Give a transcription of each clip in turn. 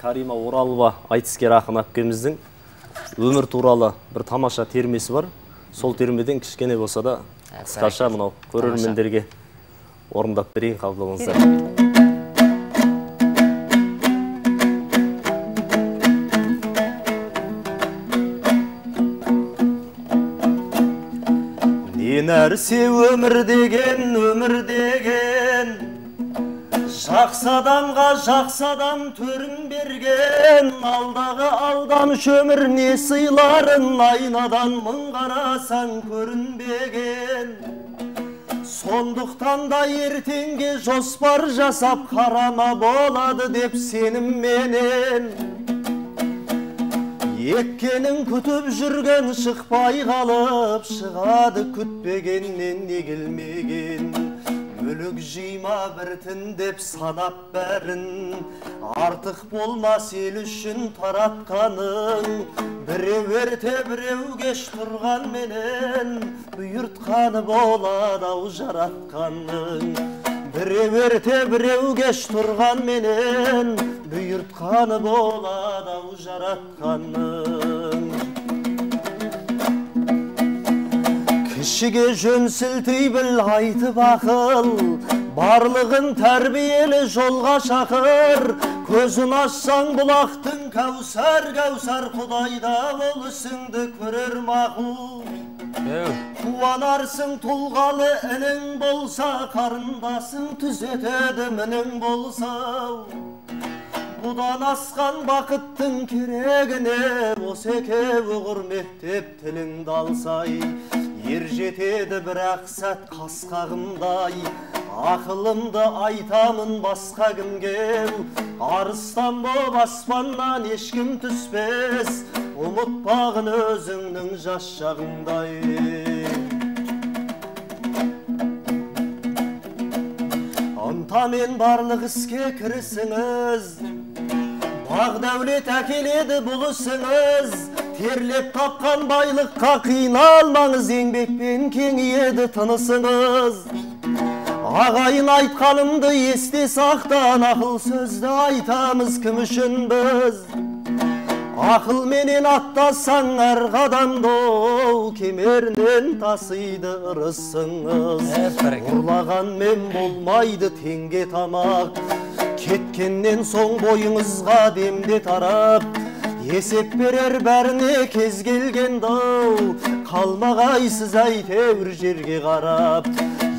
Карима Оралова айтыскер ақын әпкеміздің өмір туралы бір тамаша термесі бар. Сол термеден кішкене болса да қысқаша мынау көрермендерге орындап берейін, қабылдаңыздар. Не нәрсе өмір деген, жақсы адам төрін берген, алдағы алданыш өмір не сыйларын, айнадан мың қарасаң көрінбеген. Сондықтан да ертеңге жоспар жасап қарама болады деп сенімменен. Еккенің күтіп жүрген шықпай қалып, шығады күтпегеннен не келмеген. Мүлік жима біртін деп санап бәрін, артық болмас ел үшін таратқаның. Біреу ерте біреу кеш тұрған менен, бұйыртқаны болады ау жаратқаның. Біреу ерте біреу кеш тұрған менен, бұйыртқаны болады ау жаратқаның. Кішіге жөн сілтей біл айтып ақыл, барлығын тәрбиелі жолға шақыр. Көзін ашсаң бұлақтың кәусар Құдайда ол ісіңді көрер мақұл. Қуанарсың тұлғалы інің болса, қарындасың түзетеді мінің болса. Бұдан асқан бақыттың керегіне, осы екеуі құрметтеп тіліңді алсай. Ер жетеді бірақ сәт қасқағымдай, ақылымды айтамын басқа кімге. Арыстан боп аспаннан ешкім түспес, ұмытпағын өзіңнің жас шағыңдай. Ынтамен барлық іске кірісіңіз, бақ дәулет әкеледі бұл ісіңіз. Терлеп тапқан байлыққа қиналмаңыз, еңбекпен кеңейеді тынысыңыз. Ағайын айтқанымды есте сақтан, ақыл сөзді айтамыз кім үшін біз. Ақылменен аттасаң әр қадамды, кемерінен тасиды ырысыңыз. Ұрлағанмен болмайды теңге тамақ, кеткеннен соң бойыңызға демде тарап. Есеп берер бәріне кез келген дау, қалмағайсыз әйтеуір жерге қарап.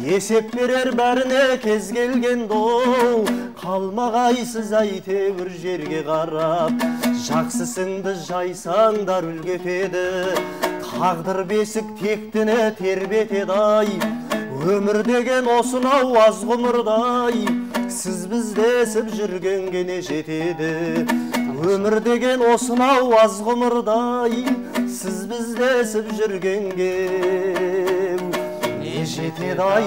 Есеп берер бәріне кез келген дау, қалмағайсыз әйтеуір жерге қарап. Жақсысыңды жайсаңдар үлгетеді, тағдыр бесік тектіне тербетеді ай. Өмір деген осынау аз ғұмырдай, сіз біздесіп жүргенге не жетеді. Өмір деген осынау аз ғұмырдай, сіз біздесіп жүргенге не жетеді ай.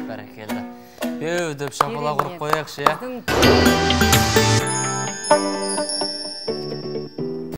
Бәрекелді. Беу деп шапалақ ұрып қояқшы,